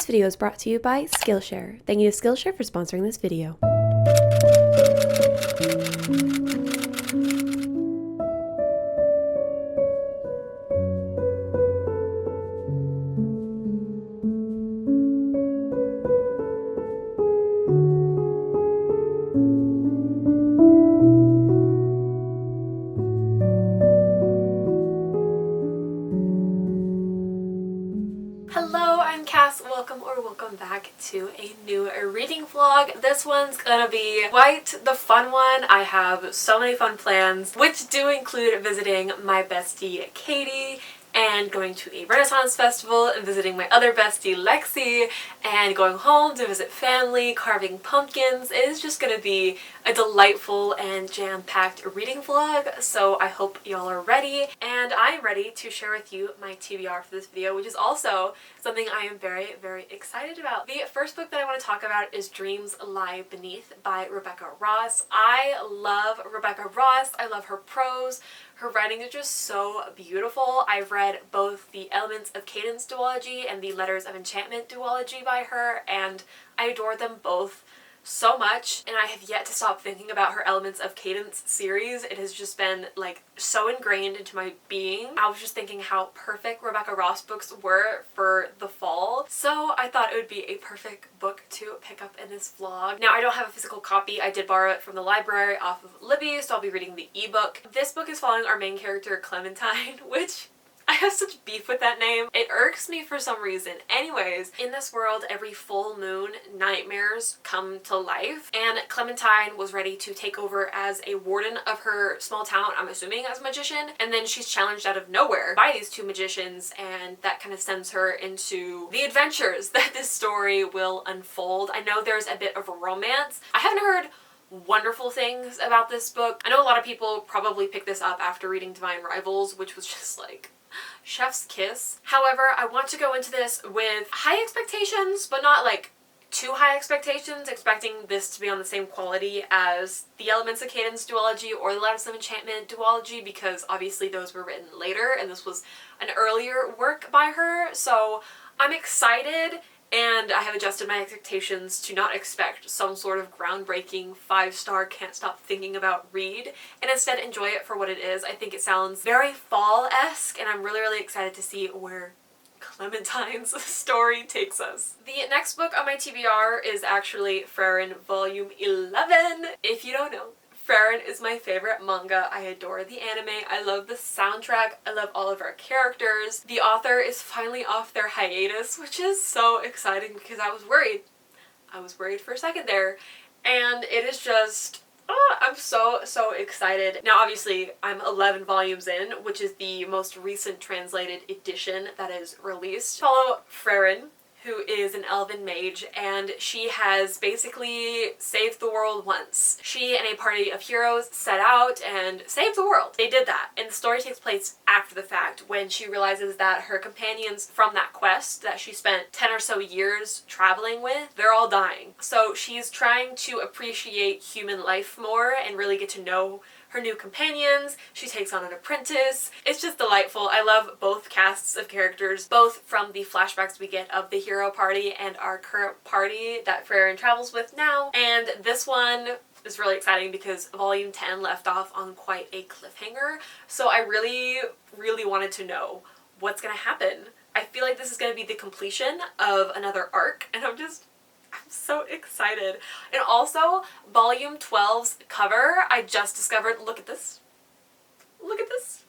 This video is brought to you by Skillshare. Thank you to Skillshare for sponsoring this video. Hello, I'm Cass. Welcome back to a new reading vlog. This one's gonna be quite the fun one. I have so many fun plans, which do include visiting my bestie Katie and going to a Renaissance festival and visiting my other bestie Lexi and going home to visit family, carving pumpkins. It is just gonna be a delightful and jam-packed reading vlog, so I hope y'all are ready. And I'm ready to share with you my TBR for this video, which is also something I am very, very excited about. The first book that I want to talk about is Dreams Lie Beneath by Rebecca Ross. I love Rebecca Ross. I love her prose. Her writing is just so beautiful. I've read both the Elements of Cadence duology and the Letters of Enchantment duology by her, and I adore them both so much, and I have yet to stop thinking about her Elements of Cadence series. It has just been like so ingrained into my being. I was just thinking how perfect Rebecca Ross books were for the fall, so I thought it would be a perfect book to pick up in this vlog. Now, I don't have a physical copy. I did borrow it from the library off of Libby, so I'll be reading the ebook. This book is following our main character Clementine, which I have such beef with that name. It irks me for some reason. Anyways, in this world, every full moon, nightmares come to life, and Clementine was ready to take over as a warden of her small town, I'm assuming as a magician, and then she's challenged out of nowhere by these two magicians, and that kind of sends her into the adventures that this story will unfold. I know there's a bit of a romance. I haven't heard wonderful things about this book. I know a lot of people probably picked this up after reading Divine Rivals, which was just like chef's kiss. However, I want to go into this with high expectations, but not like too high expectations, expecting this to be on the same quality as the Elements of Cadence duology or the Letters of Enchantment duology, because obviously those were written later and this was an earlier work by her. So I'm excited, and I have adjusted my expectations to not expect some sort of groundbreaking 5-star can't stop thinking about read, and instead enjoy it for what it is. I think it sounds very fall-esque, and I'm really, really excited to see where Clementine's story takes us. The next book on my TBR is actually Frieren Volume 11. If you don't know, Frieren is my favorite manga. I adore the anime. I love the soundtrack. I love all of our characters. The author is finally off their hiatus, which is so exciting because I was worried. I was worried for a second there. And it is just, I'm so excited. Now, obviously, I'm 11 volumes in, which is the most recent translated edition that is released. Follow Frieren, who is an elven mage, and she has basically saved the world once. She and a party of heroes set out and saved the world. They did that, and the story takes place after the fact, when she realizes that her companions from that quest that she spent 10 or so years traveling with, they're all dying. So she's trying to appreciate human life more and really get to know her new companions. She takes on an apprentice. It's just delightful. I love both casts of characters, both from the flashbacks we get of the hero party and our current party that Frieren travels with now. And this one is really exciting because Volume 10 left off on quite a cliffhanger. So I really, really wanted to know what's gonna happen. I feel like this is gonna be the completion of another arc, and I'm so excited. And also, Volume 12's cover, I just discovered, look at this. Look at this.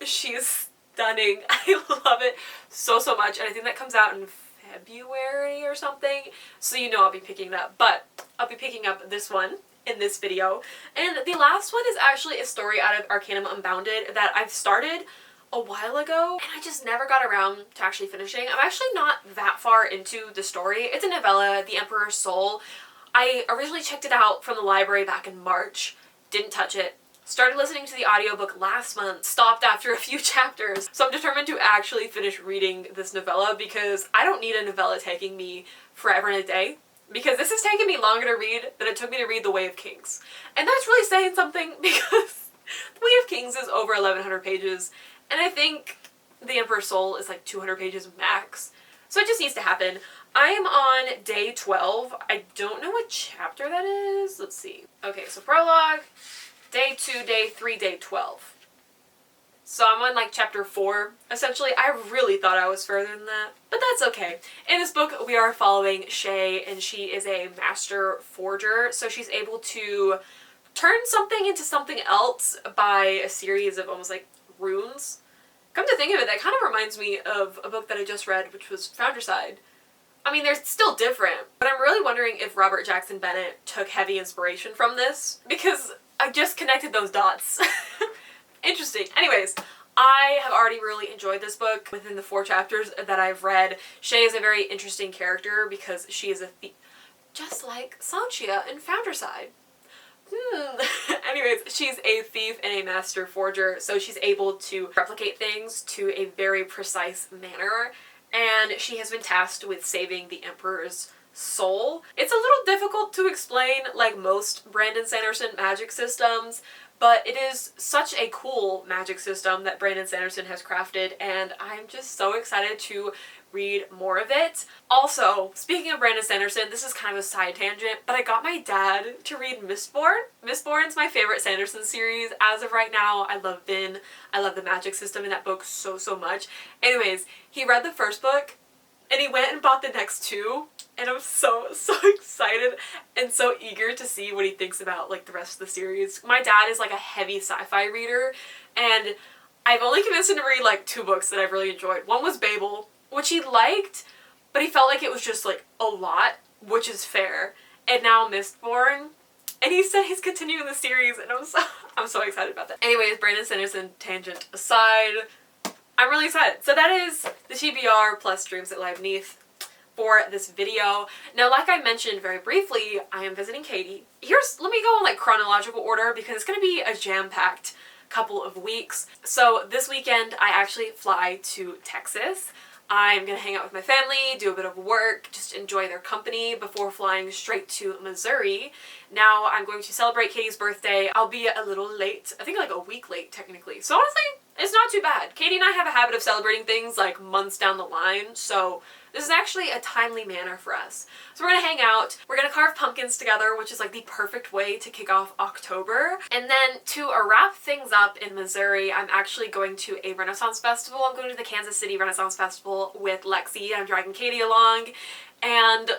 She's stunning. I love it so much, and I think that comes out in February or something, so you know I'll be picking it up. But I'll be picking up this one in this video. And the last one is actually a story out of Arcanum Unbounded that I've started a while ago, and I just never got around to actually finishing. I'm actually not that far into the story. It's a novella, The Emperor's Soul. I originally checked it out from the library back in March, didn't touch it, started listening to the audiobook last month, stopped after a few chapters. So I'm determined to actually finish reading this novella because I don't need a novella taking me forever and a day, because this has taken me longer to read than it took me to read The Way of Kings. And that's really saying something because The Way of Kings is over 1,100 pages, and I think The Emperor's Soul is like 200 pages max. So it just needs to happen. I am on day 12. I don't know what chapter that is. Let's see. Okay, so prologue, day 2, day 3, day 12. So I'm on like chapter 4. Essentially, I really thought I was further than that, but that's okay. In this book, we are following Shay, and she is a master forger, so she's able to turn something into something else by a series of almost like runes. Come to think of it, that kind of reminds me of a book that I just read, which was Founderside. I mean, they're still different, but I'm really wondering if Robert Jackson Bennett took heavy inspiration from this, because I just connected those dots. Interesting. Anyways, I have already really enjoyed this book. Within the 4 chapters that I've read, Shay is a very interesting character because she is a thief, just like Sanchia in Founderside. Anyways, she's a thief and a master forger, so she's able to replicate things to a very precise manner, and she has been tasked with saving the Emperor's soul. It's a little difficult to explain, like most Brandon Sanderson magic systems, but it is such a cool magic system that Brandon Sanderson has crafted, and I'm just so excited to read more of it. Also, speaking of Brandon Sanderson, this is kind of a side tangent, but I got my dad to read Mistborn. Mistborn's my favorite Sanderson series as of right now. I love Vin. I love the magic system in that book so much. Anyways, he read the first book, and he went and bought the next 2, and I'm so excited and so eager to see what he thinks about like the rest of the series. My dad is like a heavy sci-fi reader, and I've only convinced him to read like 2 books that I've really enjoyed. One was Babel, which he liked, but he felt like it was just like a lot, which is fair. And now Mistborn, and he said he's continuing the series, and I'm so excited about that. Anyways, Brandon Sanderson tangent aside, I'm really excited. So that is the TBR plus Dreams That Lie Beneath for this video. Now, like I mentioned very briefly, I am visiting Katie. Let me go in like chronological order because it's going to be a jam-packed couple of weeks. So this weekend, I actually fly to Texas. I'm gonna hang out with my family, do a bit of work, just enjoy their company before flying straight to Missouri. Now I'm going to celebrate Katie's birthday. I'll be a little late, I think like a week late technically. So honestly, it's not too bad. Katie and I have a habit of celebrating things like months down the line, so this is actually a timely manner for us. So we're gonna hang out, we're gonna carve pumpkins together, which is like the perfect way to kick off October. And then to wrap things up in Missouri, I'm actually going to a Renaissance Festival. I'm going to the Kansas City Renaissance Festival with Lexi. I'm dragging Katie along. And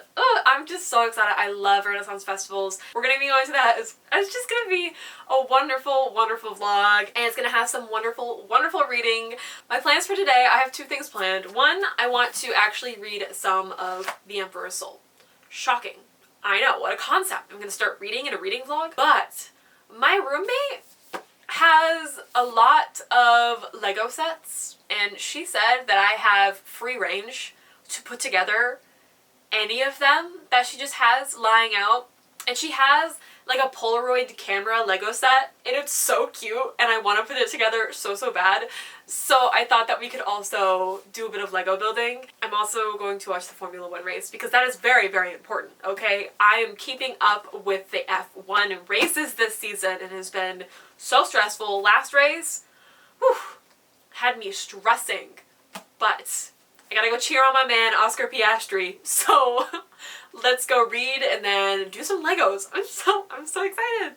I'm just so excited. I love Renaissance festivals. We're gonna be going to that. It's just gonna be a wonderful vlog, and it's gonna have some wonderful reading. My plans for today, I have 2 things planned. One, I want to actually read some of The Emperor's Soul. Shocking. I know, what a concept. I'm gonna start reading in a reading vlog. But my roommate has a lot of Lego sets, and she said that I have free range to put together any of them that she just has lying out. And she has like a Polaroid camera Lego set, and it's so cute, and I want to put it together so bad. So I thought that we could also do a bit of Lego building. I'm also going to watch the Formula 1 race because that is very important, okay? I am keeping up with the F1 races this season, and it has been so stressful. Last race, whew, had me stressing, but I gotta go cheer on my man, Oscar Piastri. So let's go read and then do some Legos. I'm so excited.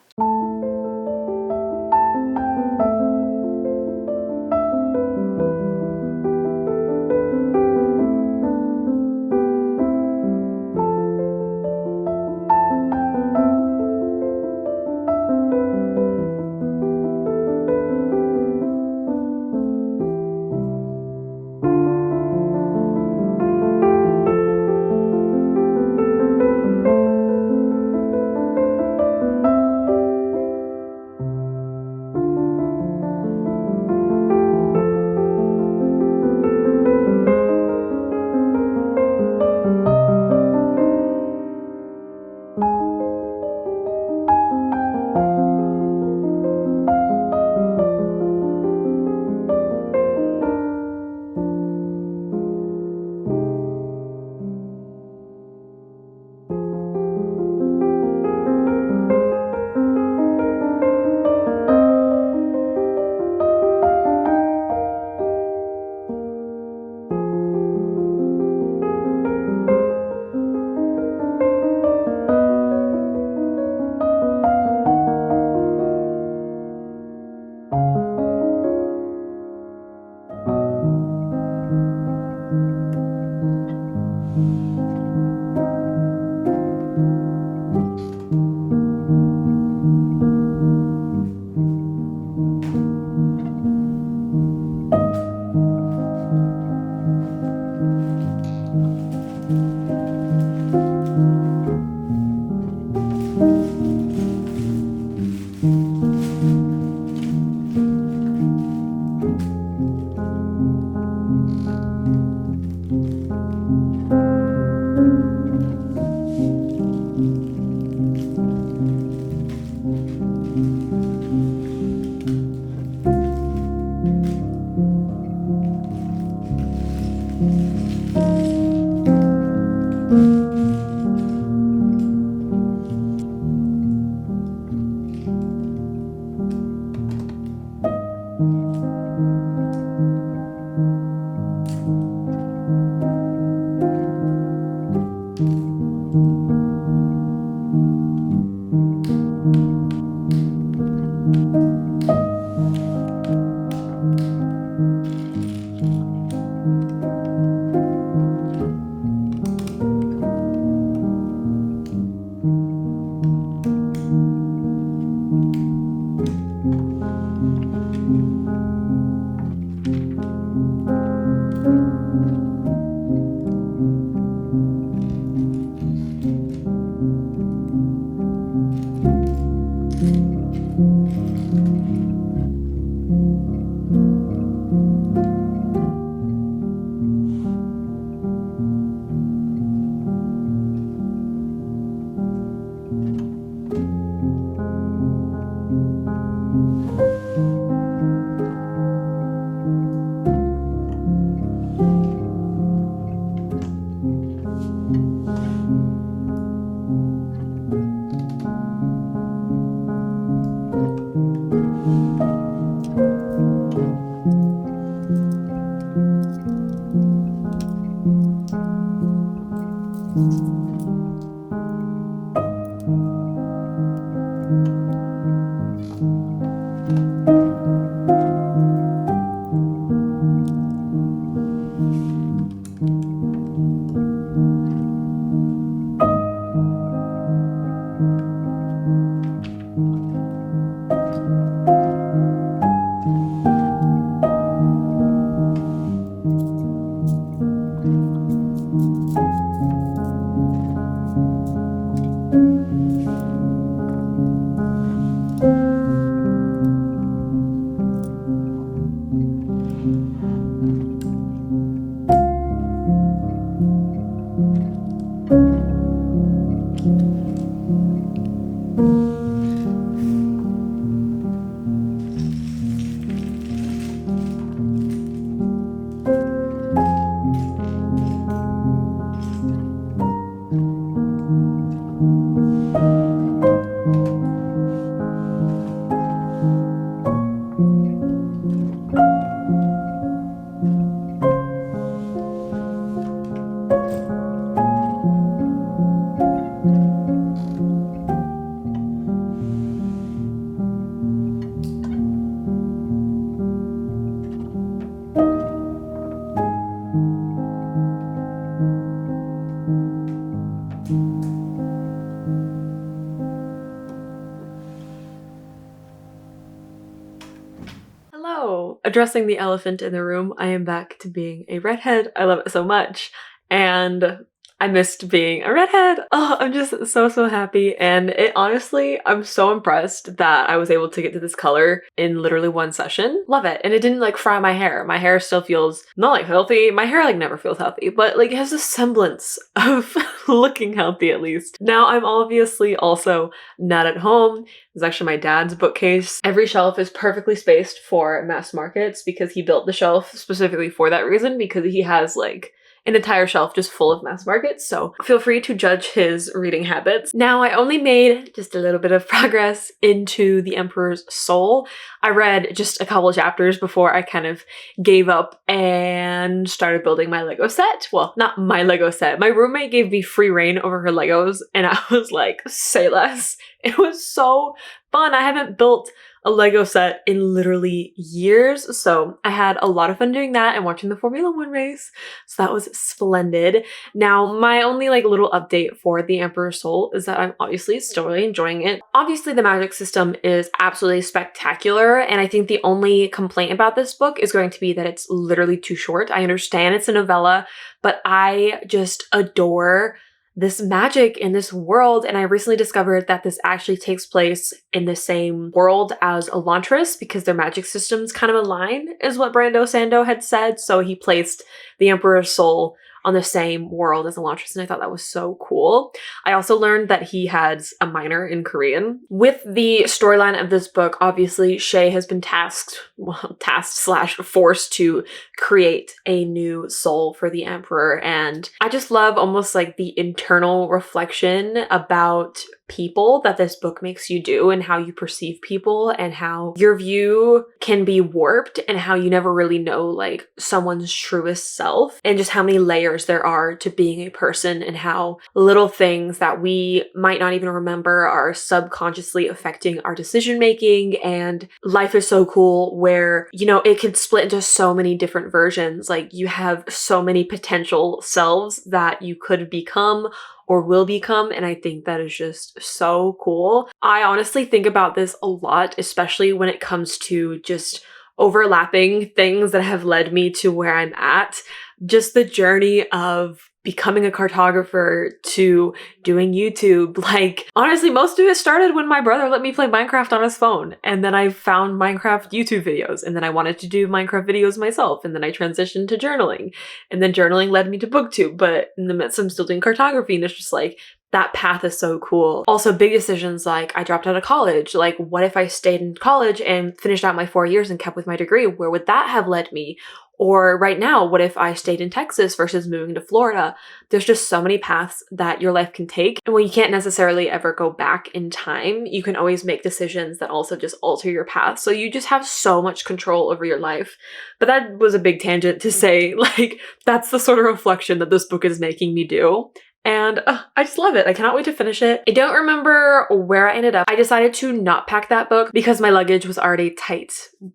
Hello! Addressing the elephant in the room, I am back to being a redhead. I love it so much. And I missed being a redhead. Oh, I'm just so happy. And it honestly, I'm so impressed that I was able to get to this color in literally one session. Love it. And it didn't like fry my hair. My hair still feels not like healthy. My hair like never feels healthy, but like it has a semblance of looking healthy at least. Now I'm obviously also not at home. It's actually my dad's bookcase. Every shelf is perfectly spaced for mass markets because he built the shelf specifically for that reason, because he has like an entire shelf just full of mass markets, so feel free to judge his reading habits. Now, I only made just a little bit of progress into The Emperor's Soul. I read just a couple chapters before I kind of gave up and started building my Lego set. Well, not my Lego set. My roommate gave me free reign over her Legos, and I was like, say less. It was so fun. I haven't built a Lego set in literally years. So I had a lot of fun doing that and watching the Formula One race. So that was splendid. Now, my only like little update for the Emperor's Soul is that I'm obviously still really enjoying it. Obviously, the magic system is absolutely spectacular. And I think the only complaint about this book is going to be that it's literally too short. I understand it's a novella, but I just adore this magic in this world. And I recently discovered that this actually takes place in the same world as Elantris because their magic systems kind of align, is what Brando Sando had said. So he placed the Emperor's Soul on the same world as Elantris, and I thought that was so cool. I also learned that he has a minor in Korean. With the storyline of this book, obviously Shay has been tasked/forced to create a new soul for the Emperor, and I just love almost like the internal reflection about people that this book makes you do and how you perceive people and how your view can be warped and how you never really know like someone's truest self and just how many layers there are to being a person and how little things that we might not even remember are subconsciously affecting our decision making. And life is so cool where, you know, it could split into so many different versions. Like you have so many potential selves that you could become or will become, and I think that is just so cool. I honestly think about this a lot, especially when it comes to just overlapping things that have led me to where I'm at. Just the journey of becoming a cartographer to doing YouTube. Like, honestly, most of it started when my brother let me play Minecraft on his phone. And then I found Minecraft YouTube videos. And then I wanted to do Minecraft videos myself. And then I transitioned to journaling. And then journaling led me to BookTube. But in the midst, I'm still doing cartography. And it's just like, that path is so cool. Also, big decisions like I dropped out of college. Like, what if I stayed in college and finished out my 4 years and kept with my degree? Where would that have led me? Or right now, what if I stayed in Texas versus moving to Florida? There's just so many paths that your life can take. And when you can't necessarily ever go back in time, you can always make decisions that also just alter your path. So you just have so much control over your life. But that was a big tangent to say, like, that's the sort of reflection that this book is making me do. And I just love it. I cannot wait to finish it. I don't remember where I ended up. I decided to not pack that book because my luggage was already tight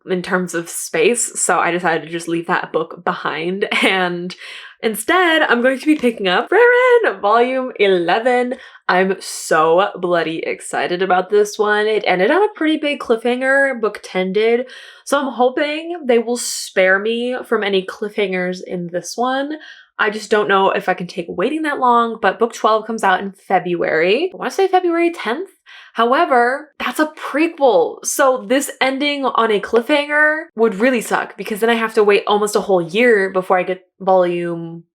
in terms of space. So I decided to just leave that book behind. And instead, I'm going to be picking up Frieren Volume 11. I'm so bloody excited about this one. It ended on a pretty big cliffhanger, book 10 did. So I'm hoping they will spare me from any cliffhangers in this one. I just don't know if I can take waiting that long, but book 12 comes out in February. I want to say February 10th. However, that's a prequel. So this ending on a cliffhanger would really suck because then I have to wait almost a whole year before I get volume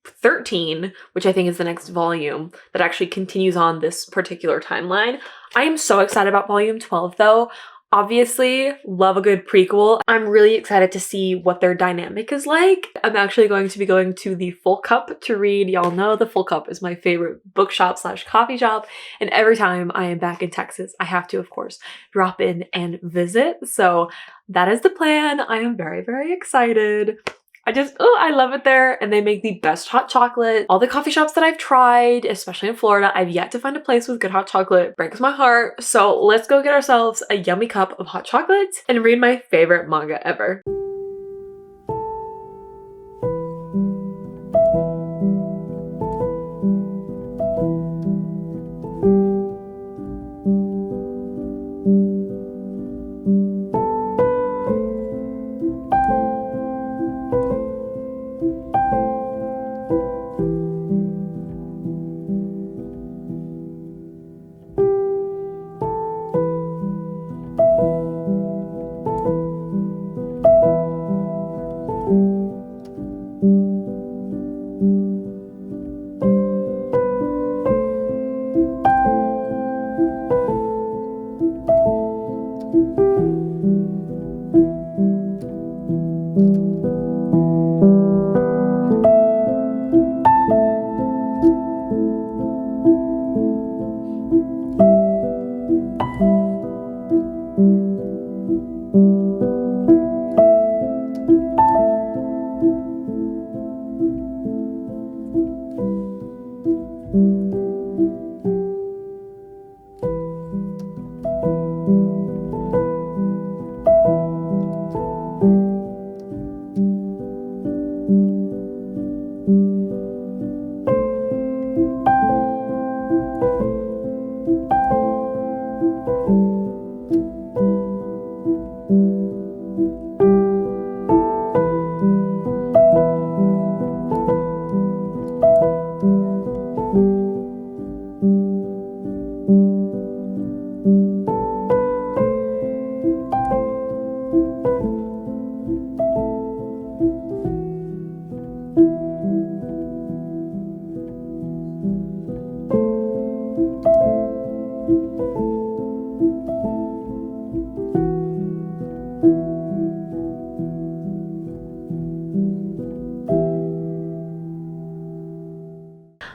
13, which I think is the next volume that actually continues on this particular timeline. I am so excited about volume 12 though. Obviously, love a good prequel. I'm really excited to see what their dynamic is like. I'm actually going to be going to the Full Cup to read. Y'all know the Full Cup is my favorite bookshop/coffee shop. And every time I am back in Texas, I have to, of course, drop in and visit. So that is the plan. I am very, very excited. I love it there. And they make the best hot chocolate. All the coffee shops that I've tried, especially in Florida, I've yet to find a place with good hot chocolate. Breaks my heart. So let's go get ourselves a yummy cup of hot chocolate and read my favorite manga ever.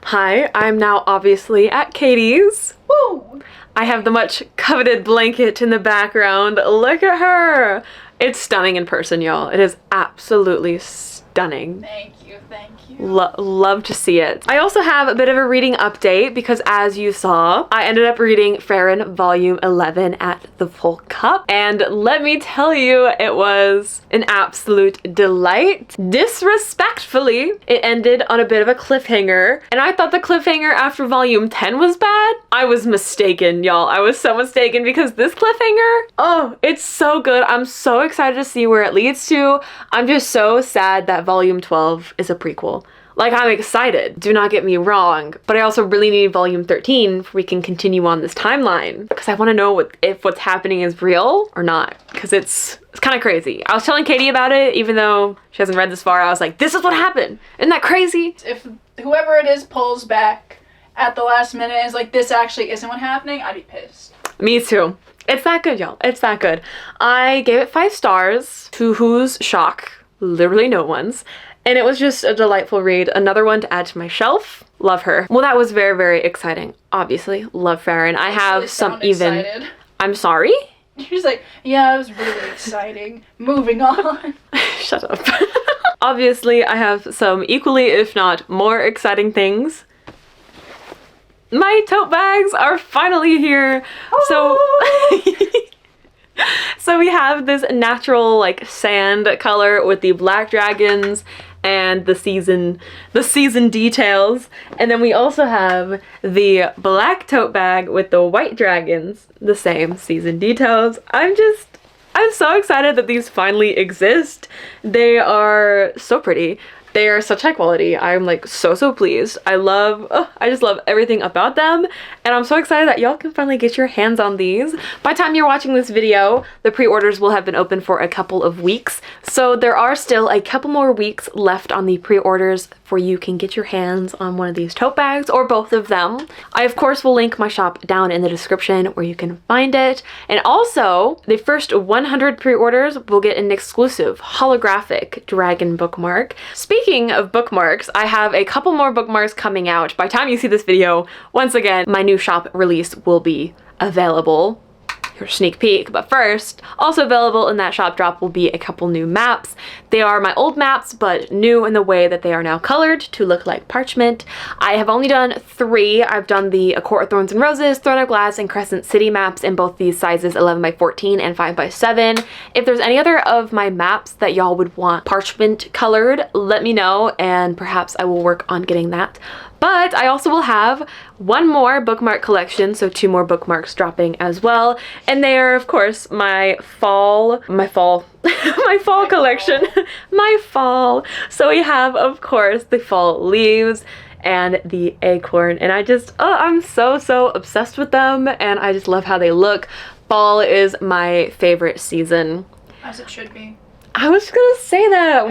Hi, I'm now obviously at Katie's. Woo! I have the much coveted blanket in the background. Look at her! It's stunning in person, y'all. It is absolutely stunning. Thank you, thank you. Love to see it. I also have a bit of a reading update because, as you saw, I ended up reading Frieren volume 11 at the full cup, and let me tell you, it was an absolute delight. Disrespectfully, it ended on a bit of a cliffhanger, and I thought the cliffhanger after volume 10 was bad. I was mistaken, y'all. I was so mistaken because this cliffhanger, oh, it's so good. I'm so excited to see where it leads to. I'm just so sad that volume 12 is a prequel. Like, I'm excited, do not get me wrong, but I also really need volume 13 so we can continue on this timeline, because I want to know if what's happening is real or not, because it's kind of crazy. I was telling Katie about it, even though she hasn't read this far. I was like, this is what happened. Isn't that crazy? If whoever it is pulls back at the last minute and is like, this actually isn't what's happening, I'd be pissed. Me too. It's that good, y'all. It's that good. I gave it 5 stars, to whose shock, literally no one's. And it was just a delightful read. Another one to add to my shelf. Love her. Well, that was very, very exciting. Obviously, love Frieren. I have really some even... excited. I'm sorry? You're just like, yeah, it was really exciting. Moving on. Shut up. Obviously, I have some equally, if not more exciting things. My tote bags are finally here. Oh. So we have this natural like sand color with the black dragons and the season details, and then we also have the black tote bag with the white dragons, the same season details. I'm so excited that these finally exist. They are so pretty. They are such high quality. I'm like so pleased. I just love everything about them, and I'm so excited that y'all can finally get your hands on these. By the time you're watching this video, the pre-orders will have been open for a couple of weeks, so there are still a couple more weeks left on the pre-orders for you can get your hands on one of these tote bags or both of them. I of course will link my shop down in the description where you can find it, and also the first 100 pre-orders will get an exclusive holographic dragon bookmark. Speaking of bookmarks, I have a couple more bookmarks coming out. By the time you see this video, once again, my new shop release will be available. Here's a sneak peek, but first, also available in that shop drop will be a couple new maps. They are my old maps, but new in the way that they are now colored to look like parchment. I have only done 3. I've done the A Court of Thorns and Roses, Throne of Glass, and Crescent City maps in both these sizes 11x14 and 5x7. If there's any other of my maps that y'all would want parchment colored, let me know, and perhaps I will work on getting that. But I also will have one more bookmark collection, so 2 more bookmarks dropping as well. And they are, of course, my fall collection. My fall. So we have, of course, the fall leaves and the acorn. And I'm so obsessed with them, and I just love how they look. Fall is my favorite season. As it should be. I was gonna say that.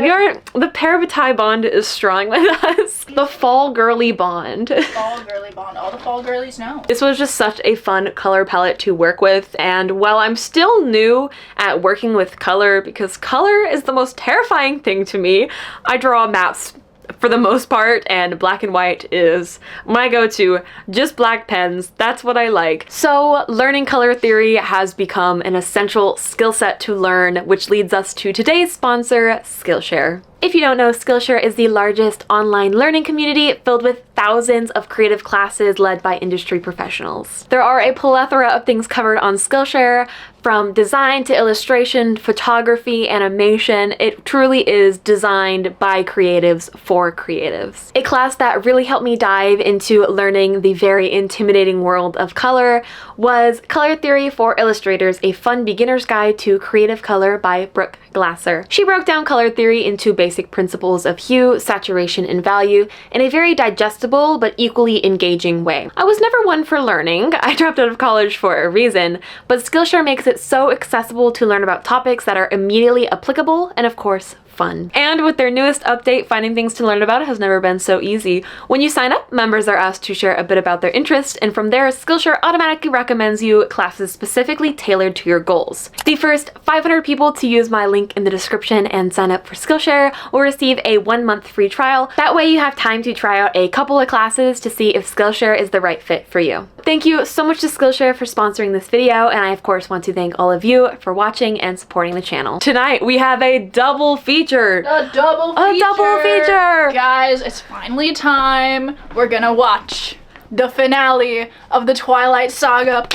The parabatai bond is strong with us. The fall girly bond. Fall girly bond. All the fall girlies know. This was just such a fun color palette to work with, and while I'm still new at working with color, because color is the most terrifying thing to me, I draw maps for the most part, and black and white is my go-to. Just black pens, that's what I like. So learning color theory has become an essential skill set to learn, which leads us to today's sponsor, Skillshare. If you don't know, Skillshare is the largest online learning community filled with thousands of creative classes led by industry professionals. There are a plethora of things covered on Skillshare, from design to illustration, photography, animation. It truly is designed by creatives for creatives. A class that really helped me dive into learning the very intimidating world of color was Color Theory for Illustrators, a fun beginner's guide to creative color by Brooke Glasser. She broke down color theory into basic principles of hue, saturation, and value in a very digestible but equally engaging way. I was never one for learning. I dropped out of college for a reason, but Skillshare makes it so accessible to learn about topics that are immediately applicable and, of course, fun. And with their newest update, finding things to learn about has never been so easy. When you sign up, members are asked to share a bit about their interest, and from there, Skillshare automatically recommends you classes specifically tailored to your goals. The first 500 people to use my link in the description and sign up for Skillshare will receive a 1-month free trial. That way you have time to try out a couple of classes to see if Skillshare is the right fit for you. Thank you so much to Skillshare for sponsoring this video, and I of course want to thank all of you for watching and supporting the channel. Tonight we have a double feature. A double feature! Guys, it's finally time. We're gonna watch the finale of the Twilight Saga.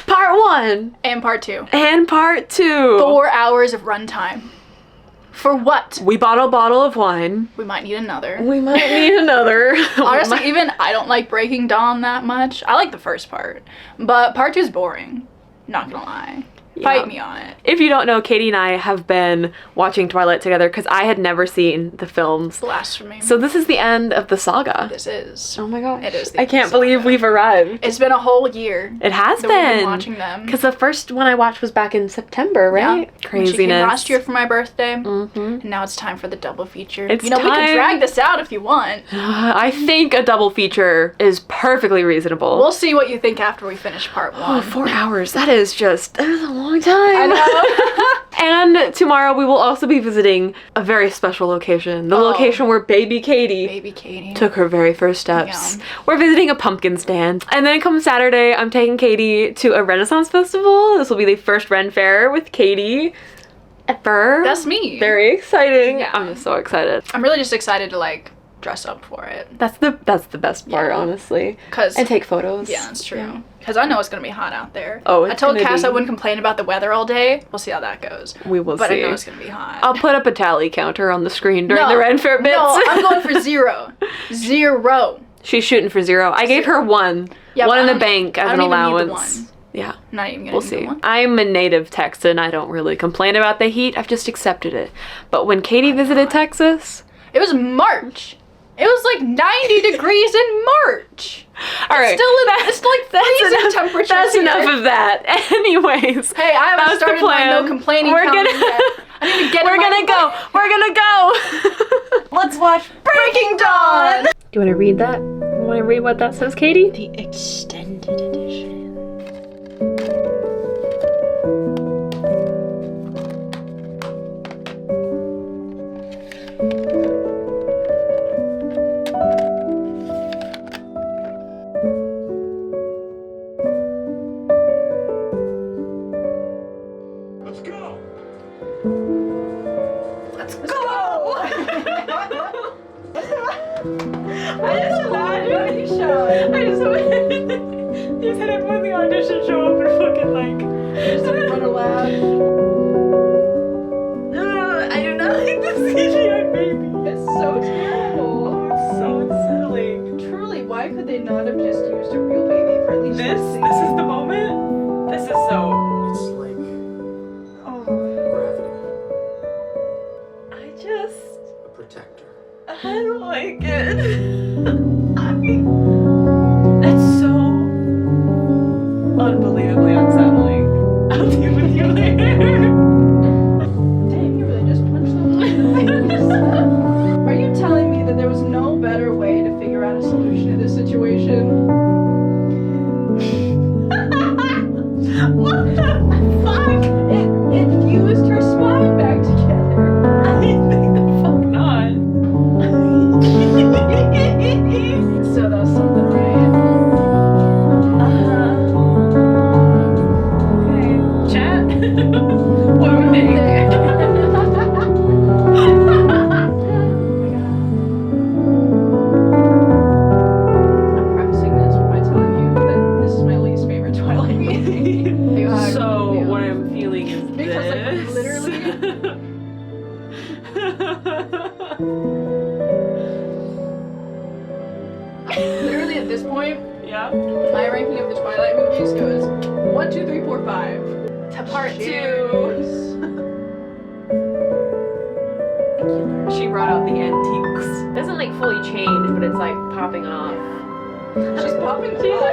Part 1! And part 2. And part 2! 4 hours of runtime. For what? We bought a bottle of wine. We might need another. We might need another. Honestly, even I don't like Breaking Dawn that much. I like the first part. But part 2 is boring. Not gonna lie. Fight me on it. If you don't know, Katie and I have been watching Twilight together because I had never seen the films. Blasphemy. So this is the end of the saga. This is. Oh my gosh. It is. I can't believe we've arrived. It's been a whole year. It has that been. We've been watching them. Because the first one I watched was back in September, right? Yeah. Craziness. She came last year for my birthday. Mm-hmm. And now it's time for the double feature. It's we can drag this out if you want. I think a double feature is perfectly reasonable. We'll see what you think after we finish part 1. Oh, 4 hours. That is a long time. I know. And tomorrow we will also be visiting a very special location. The location where baby Katie took her very first steps. Yeah. We're visiting a pumpkin stand. And then come Saturday, I'm taking Katie to a Renaissance festival. This will be the first Ren Fair with Katie ever. That's me. Very exciting. Yeah. I'm just so excited. I'm really just excited to like dress up for it. That's the best part, honestly. And take photos. Yeah, that's true. Because I know it's gonna be hot out there. Oh, I told Cass I wouldn't complain about the weather all day. We'll see how that goes. We will see. But I know it's gonna be hot. I'll put up a tally counter on the screen during the Ren Fair bits. No, I'm going for 0. 0. She's shooting for 0. I gave her 1. Yeah, 1 in the bank as an allowance. Need the 1. Yeah. Not even gonna We'll see. I'm a native Texan. I don't really complain about the heat. I've just accepted it. But when Katie visited Texas, it was March. It was like 90 degrees in March. All right. It's like freezing temperatures. That's enough of that. Anyways. Hey, I haven't started my no complaining yet. I need to get We're gonna go. Let's watch Breaking Dawn. Do you want to read that? You want to read what that says, Katie? The extended edition. You said everyone in the audition show up and fucking like just run a laugh. I do not like the CGI baby. It's so terrible. Oh, it's so unsettling. Truly, why could they not have just used a real baby for at least this is the moment? This is so... It's like... gravity. I just... A protector. I don't like it. I mean... That's so... unbelievably unsettling. I'll deal with you later. Dang, you really just punched someone in the face. Are you telling me that there was no better way to figure out a solution to this situation? What the fuck? It fused her spine back together. I think the fuck not. So that was something, right? Okay. Chat? What do we think? I'm prefacing this by telling you that this is my least favorite Twilight movie. So what I'm feeling is Because, like, this. literally- Literally at this point, Yeah. my ranking of the Twilight movies goes 1, 2, 3, 4, 5. To part 2. Cheers. She brought out the antiques. It doesn't like fully change, but it's like popping off. She's popping She's off.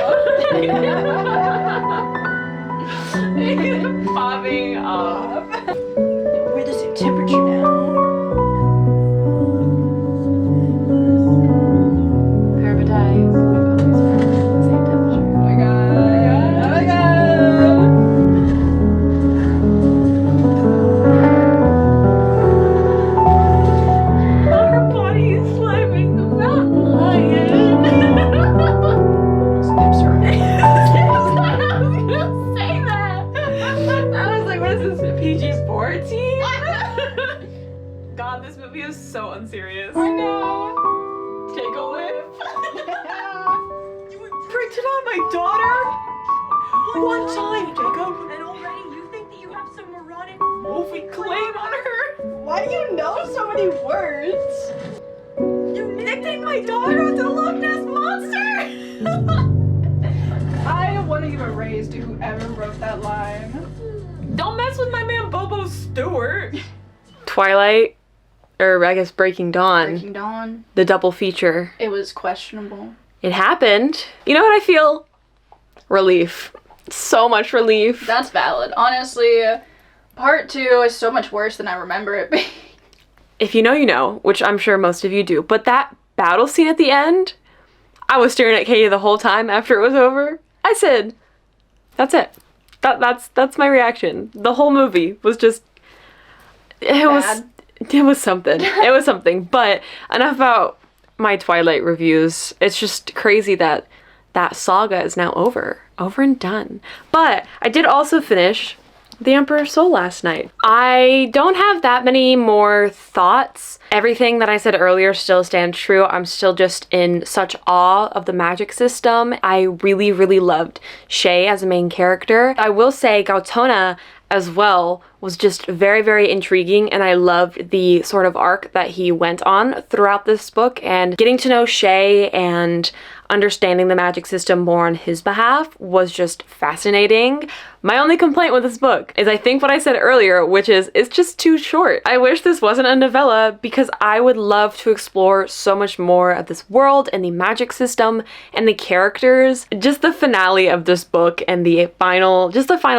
popping off. We're the same temperature now. One time, Jacob. And already you think that you have some moronic Wolfie claim on her. Why do you know so many words? You nicknamed my daughter after the Loch Ness Monster! I want to give a raise to whoever wrote that line. Don't mess with my man Bobo Stewart. Twilight, or I guess Breaking Dawn. Breaking Dawn. The double feature. It was questionable. It happened. You know what I feel? Relief. So much relief. That's valid. Honestly, part 2 is so much worse than I remember it being. If you know, you know, which I'm sure most of you do. But that battle scene at the end, I was staring at Katie the whole time after it was over. I said, that's it. That's my reaction. The whole movie was just, it was something. It was something. But enough about my Twilight reviews. It's just crazy that that saga is now over and done. But I did also finish The Emperor's Soul last night. I don't have that many more thoughts. Everything that I said earlier still stands true. I'm still just in such awe of the magic system. I really, really loved Shay as a main character. I will say Gautona as well was just very, very intriguing, and I loved the sort of arc that he went on throughout this book, and getting to know Shay and understanding the magic system more on his behalf was just fascinating. My only complaint with this book is I think what I said earlier, which is it's just too short. I wish this wasn't a novella because I would love to explore so much more of this world and the magic system and the characters. Just the finale of this book and the final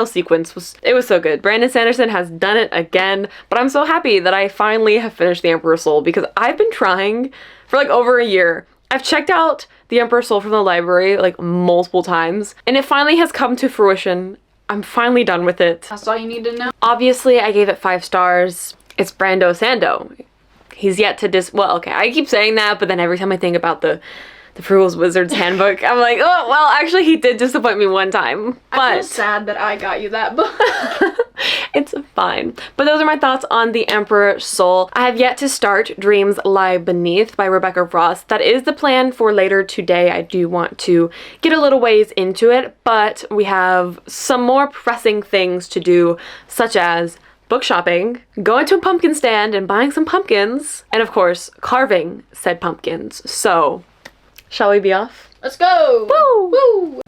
sequence was so good. Brandon Sanderson has done it again, but I'm so happy that I finally have finished The Emperor's Soul because I've been trying for like over a year. I've checked out The Emperor's Soul from the library like multiple times, and it finally has come to fruition. I'm finally done with it. That's all you need to know. Obviously, I gave it 5 stars. It's Brando Sando. He's yet to well, okay, I keep saying that, but then every time I think about the Frugal's Wizard's Handbook, I'm like, oh, well, actually, he did disappoint me one time. But I feel sad that I got you that book. it's fine. But those are my thoughts on The Emperor's Soul. I have yet to start Dreams Lie Beneath by Rebecca Ross. That is the plan for later today. I do want to get a little ways into it, but we have some more pressing things to do, such as book shopping, going to a pumpkin stand and buying some pumpkins, and of course, carving said pumpkins. So, shall we be off? Let's go! Woo! Woo!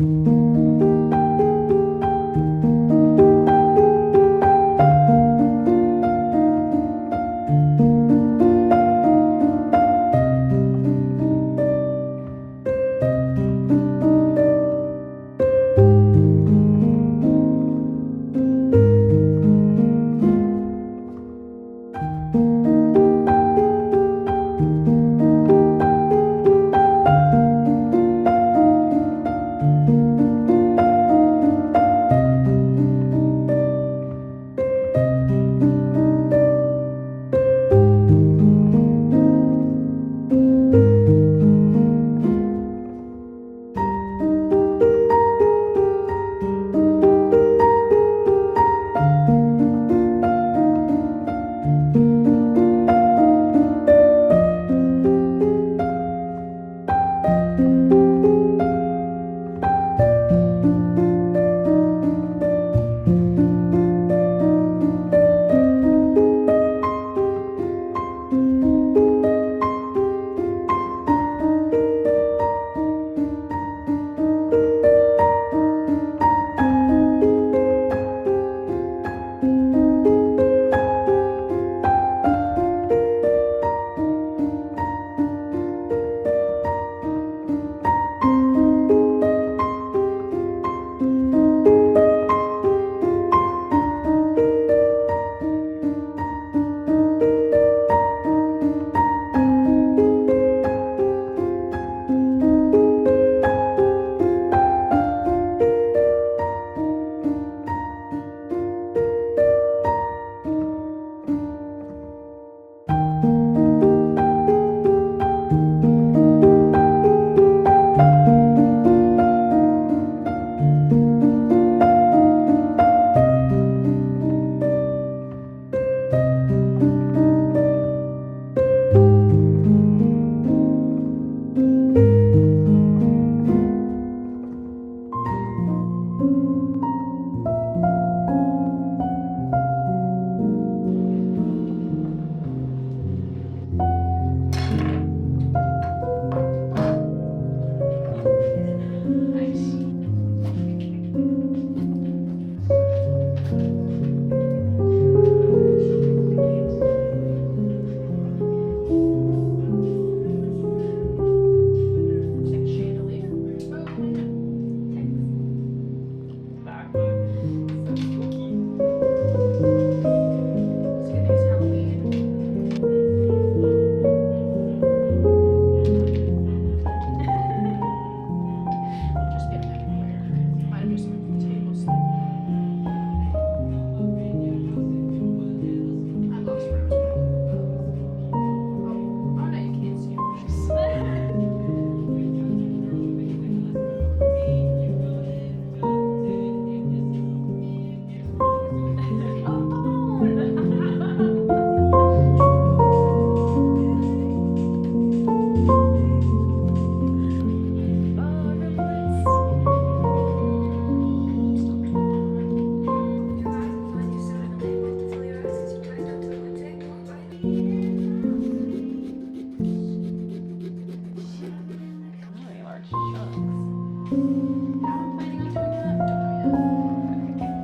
I'm planning on doing that. Don't know yet.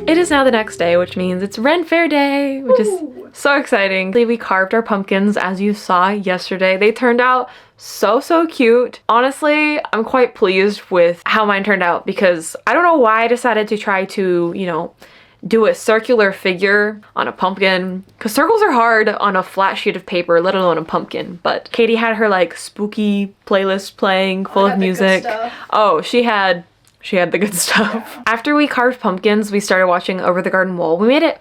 It is now the next day, which means it's Ren Fair day, which is so exciting. We carved our pumpkins as you saw yesterday. They turned out so cute. Honestly, I'm quite pleased with how mine turned out because I don't know why I decided to try to, you know, do a circular figure on a pumpkin because circles are hard on a flat sheet of paper, let alone a pumpkin. But Katie had her like spooky playlist playing full of music. Oh, she had the good stuff. Yeah. After we carved pumpkins, we started watching Over the Garden Wall. We made it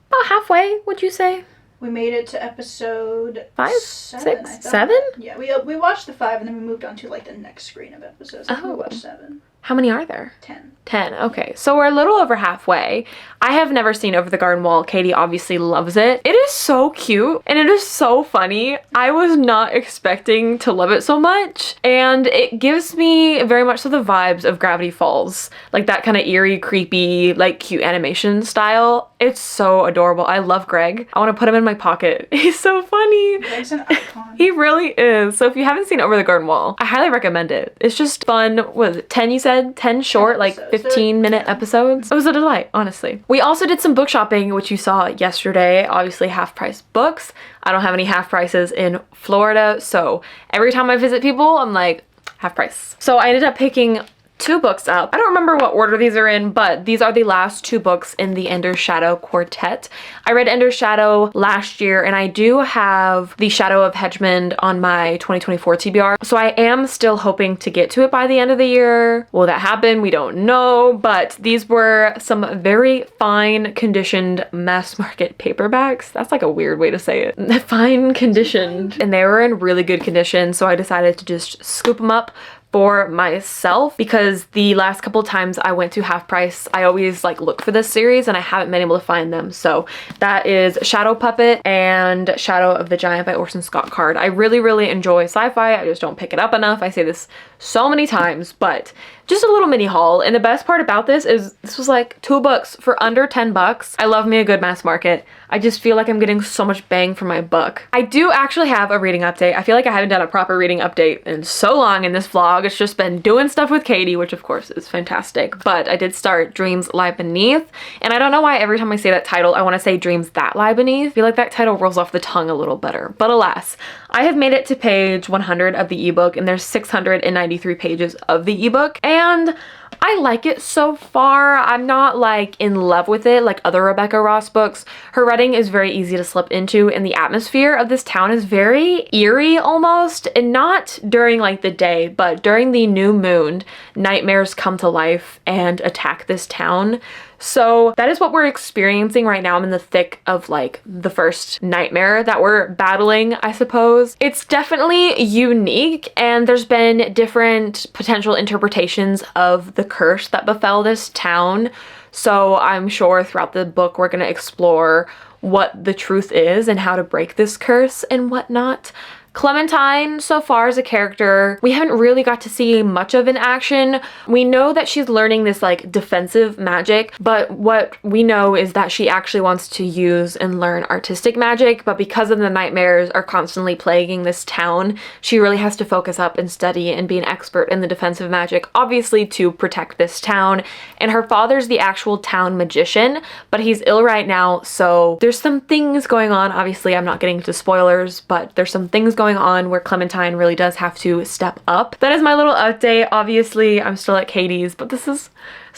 about halfway, would you say? We made it to episode 5, 7, 6, 7? Yeah, we watched the 5 and then we moved on to like the next screen of episodes. We watched 7. How many are there? 10. 10, okay. So we're a little over halfway. I have never seen Over the Garden Wall. Katie obviously loves it. It is so cute and it is so funny. I was not expecting to love it so much. And it gives me very much so the vibes of Gravity Falls. Like that kind of eerie, creepy, like cute animation style. It's so adorable. I love Greg. I want to put him in my pocket. He's so funny. Greg's an icon. He really is. So if you haven't seen Over the Garden Wall, I highly recommend it. It's just fun. What was it, 10 you said? 10 short, like 15-minute episodes. It was a delight, honestly. We also did some book shopping, which you saw yesterday. Obviously half-price books. I don't have any half prices in Florida, so every time I visit people, I'm like, half price. So I ended up picking 2 books up. I don't remember what order these are in, but these are the last 2 books in the Ender's Shadow quartet. I read Ender's Shadow last year, and I do have the Shadow of Hedgemond on my 2024 TBR, so I am still hoping to get to it by the end of the year. Will that happen? We don't know, but these were some very fine conditioned mass market paperbacks. That's like a weird way to say it. Fine conditioned. And they were in really good condition, so I decided to just scoop them up for myself because the last couple times I went to half price, I always like look for this series and I haven't been able to find them. So that is Shadow Puppet and Shadow of the Giant by Orson Scott Card. I really enjoy sci-fi. I just don't pick it up enough. I say this so many times, but just a little mini haul. And the best part about this is this was like 2 books for under 10 bucks. I love me a good mass market. I just feel like I'm getting so much bang for my buck. I do actually have a reading update. I feel like I haven't done a proper reading update in so long in this vlog. It's just been doing stuff with Katie, which of course is fantastic. But I did start Dreams Lie Beneath. And I don't know why every time I say that title, I want to say Dreams That Lie Beneath. I feel like that title rolls off the tongue a little better. But alas, I have made it to page 100 of the ebook and there's 693 pages of the ebook. And I like it so far. I'm not like in love with it like other Rebecca Ross books. Her writing is very easy to slip into and the atmosphere of this town is very eerie almost, and not during like the day, but during the new moon, nightmares come to life and attack this town. So that is what we're experiencing right now. I'm in the thick of like the first nightmare that we're battling, I suppose. It's definitely unique and there's been different potential interpretations of the curse that befell this town. So I'm sure throughout the book we're going to explore what the truth is and how to break this curse and whatnot. Clementine, so far as a character, we haven't really got to see much of in action. We know that she's learning this like defensive magic, but what we know is that she actually wants to use and learn artistic magic, but because of the nightmares are constantly plaguing this town, she really has to focus up and study and be an expert in the defensive magic, obviously to protect this town. And her father's the actual town magician, but he's ill right now, so there's some things going on. Obviously, I'm not getting into spoilers, but there's some things going on where Clementine really does have to step up. That is my little update. Obviously, I'm still at Katie's, but this is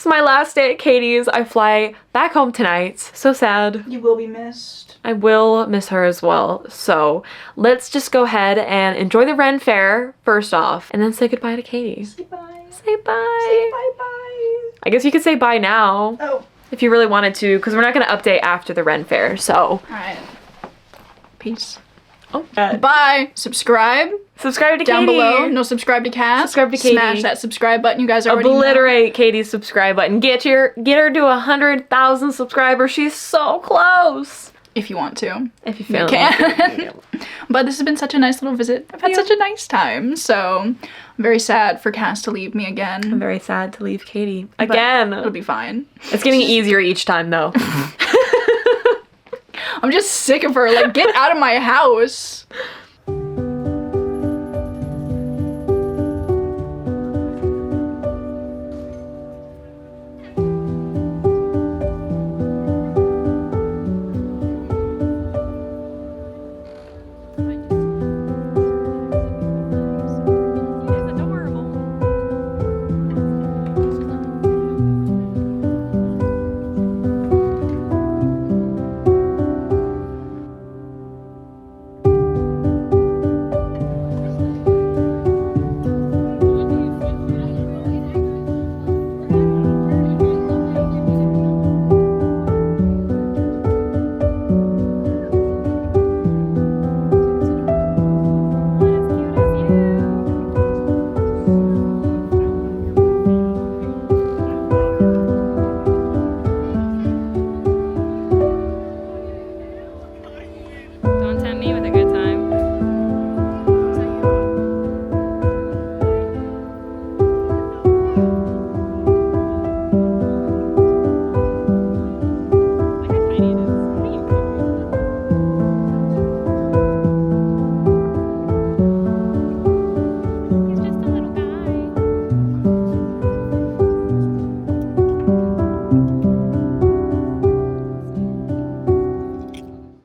my last day at Katie's. I fly back home tonight. So sad. You will be missed. I will miss her as well. So let's just go ahead and enjoy the Ren Fair first off, and then say goodbye to Katie. Say bye. Say bye. Say bye-bye. I guess you could say bye now. Oh. If you really wanted to, because we're not going to update after the Ren Fair, so. All right. Peace. Oh, God. Bye. Subscribe. Subscribe to Down Katie. below. No, subscribe to Cass. Subscribe to Katie. Smash that subscribe button. You guys already Obliterate Katie's subscribe button. Get her to 100,000 subscribers. She's so close. If you want to. If you feel you can. But this has been such a nice little visit. I've had such a nice time. So I'm very sad for Cass to leave me again. I'm very sad to leave Katie again. But it'll be fine. It's getting easier each time though. I'm just sick of her. Like, get out of my house.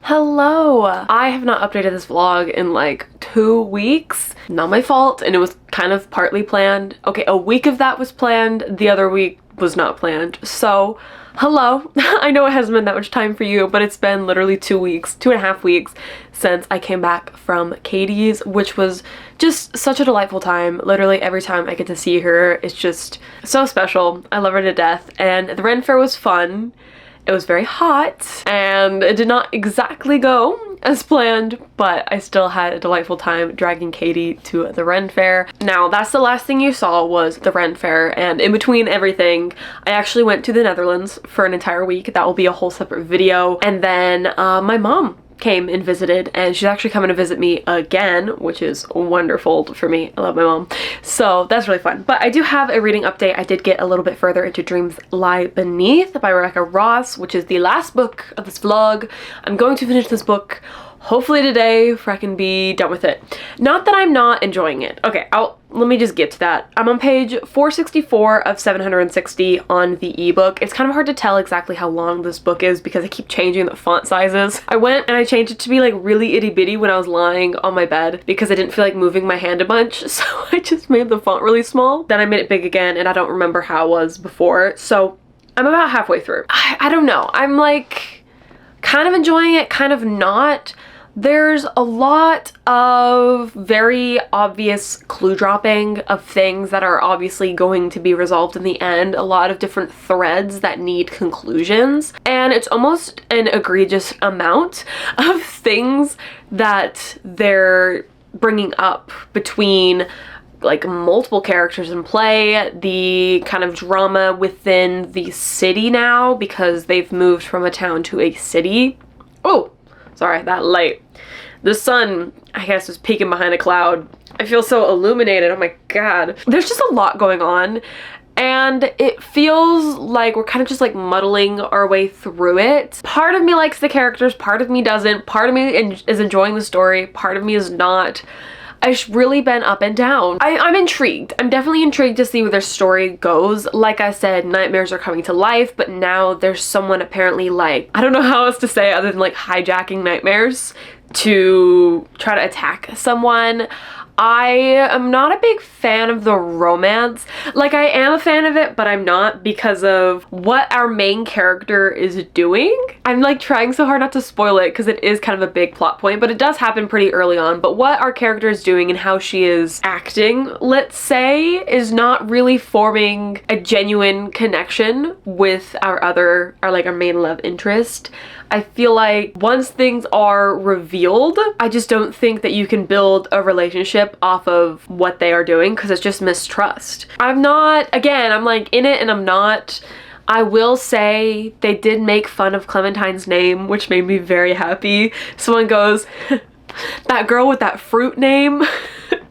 Hello! I have not updated this vlog in like 2 weeks. Not my fault, and it was kind of partly planned. Okay, a week of that was planned, the other week was not planned. So, hello. I know it hasn't been that much time for you, but it's been literally 2 weeks, 2.5 weeks since I came back from Katie's, which was just such a delightful time. Literally every time I get to see her, it's just so special. I love her to death, and the Ren Fair was fun. It was very hot, and it did not exactly go as planned, but I still had a delightful time dragging Katie to the Ren Fair. Now, that's the last thing you saw was the Ren Fair, and in between everything, I actually went to the Netherlands for an entire week. That will be a whole separate video. And then my mom came and visited, and she's actually coming to visit me again, which is wonderful for me. I love my mom. So that's really fun. But I do have a reading update. I did get a little bit further into Dreams Lie Beneath by Rebecca Ross, which is the last book of this vlog. I'm going to finish this book hopefully today if I can be done with it. Not that I'm not enjoying it. Okay, let me just get to that. I'm on page 464 of 760 on the ebook. It's kind of hard to tell exactly how long this book is because I keep changing the font sizes. I went and I changed it to be like really itty bitty when I was lying on my bed because I didn't feel like moving my hand a bunch, so I just made the font really small. Then I made it big again, and I don't remember how it was before, so I'm about halfway through. I don't know. I'm like kind of enjoying it, kind of not. There's a lot of very obvious clue dropping of things that are obviously going to be resolved in the end, a lot of different threads that need conclusions, and it's almost an egregious amount of things that they're bringing up between like multiple characters in play, the kind of drama within the city now because they've moved from a town to a city. Oh! Sorry, that light. The sun, I guess, is peeking behind a cloud. I feel so illuminated. Oh my god. There's just a lot going on, and it feels like we're kind of just like muddling our way through it. Part of me likes the characters, part of me doesn't. Part of me is enjoying the story, part of me is not. I've really been up and down. I'm intrigued. I'm definitely intrigued to see where their story goes. Like I said, nightmares are coming to life, but now there's someone apparently like, I don't know how else to say other than like hijacking nightmares to try to attack someone. I am not a big fan of the romance. Like, I am a fan of it, but I'm not because of what our main character is doing. I'm like trying so hard not to spoil it because it is kind of a big plot point, but it does happen pretty early on. But what our character is doing and how she is acting, let's say, is not really forming a genuine connection with our main love interest. I feel like once things are revealed, I just don't think that you can build a relationship off of what they are doing because it's just mistrust. I'm not, again, I'm like in it and I'm not. I will say they did make fun of Clementine's name, which made me very happy. Someone goes, that girl with that fruit name.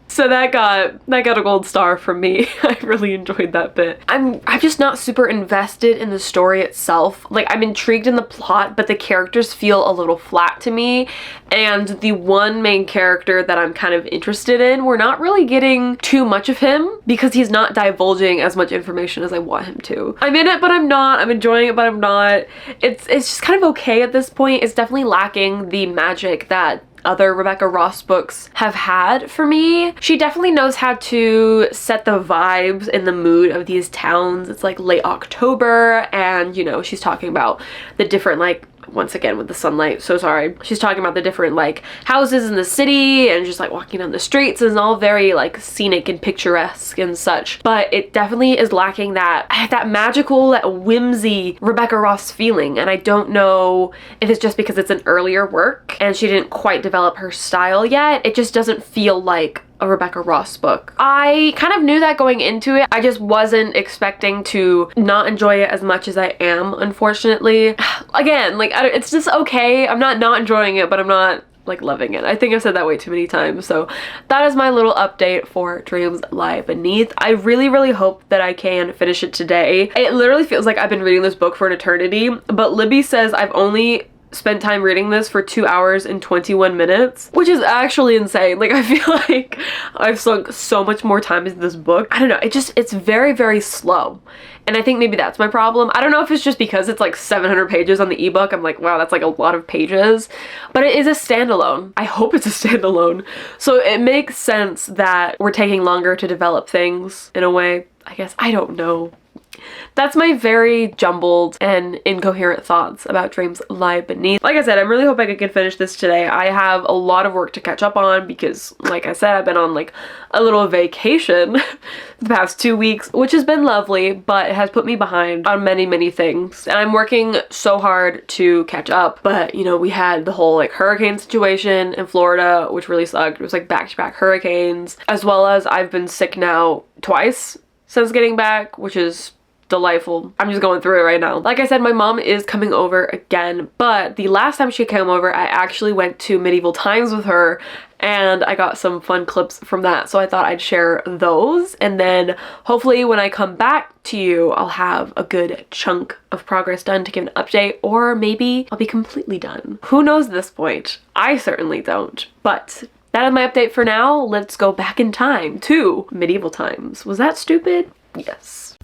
So that got a gold star from me. I really enjoyed that bit. I'm just not super invested in the story itself. Like, I'm intrigued in the plot, but the characters feel a little flat to me. And the one main character that I'm kind of interested in, we're not really getting too much of him because he's not divulging as much information as I want him to. I'm in it, but I'm not. I'm enjoying it, but I'm not. It's just kind of okay at this point. It's definitely lacking the magic that other Rebecca Ross books have had for me. She definitely knows how to set the vibes and the mood of these towns. It's like late October and, you know, she's talking about the different, like, once again with the sunlight, so sorry. She's talking about the different like houses in the city and just like walking down the streets, and it's all very like scenic and picturesque and such. But it definitely is lacking that magical, that whimsy Rebecca Ross feeling. And I don't know if it's just because it's an earlier work and she didn't quite develop her style yet. It just doesn't feel like a Rebecca Ross book. I kind of knew that going into it. I just wasn't expecting to not enjoy it as much as I am, unfortunately. Again, like, it's just okay. I'm not enjoying it, but I'm not like loving it. I think I've said that way too many times. So that is my little update for Dreams Lie Beneath. I really hope that I can finish it today. It literally feels like I've been reading this book for an eternity, but Libby says I've only spent time reading this for 2 hours and 21 minutes, which is actually insane. Like, I feel like I've sunk so much more time into this book. I don't know, it's very slow. And I think maybe that's my problem. I don't know if it's just because it's like 700 pages on the ebook. I'm like, wow, that's like a lot of pages. But it is a standalone. I hope it's a standalone. So it makes sense that we're taking longer to develop things in a way. I guess, I don't know. That's my very jumbled and incoherent thoughts about Dreams Lie Beneath. Like I said, I'm really hoping I can finish this today. I have a lot of work to catch up on because, like I said, I've been on like a little vacation the past 2 weeks, which has been lovely, but it has put me behind on many things. And I'm working so hard to catch up, but you know, we had the whole like hurricane situation in Florida, which really sucked. It was like back-to-back hurricanes, as well as I've been sick now twice since getting back, which is delightful. I'm just going through it right now. Like I said, my mom is coming over again, but the last time she came over, I actually went to Medieval Times with her and I got some fun clips from that. So I thought I'd share those. And then hopefully when I come back to you, I'll have a good chunk of progress done to give an update, or maybe I'll be completely done. Who knows at this point? I certainly don't. But that is my update for now. Let's go back in time to Medieval Times. Was that stupid? Yes.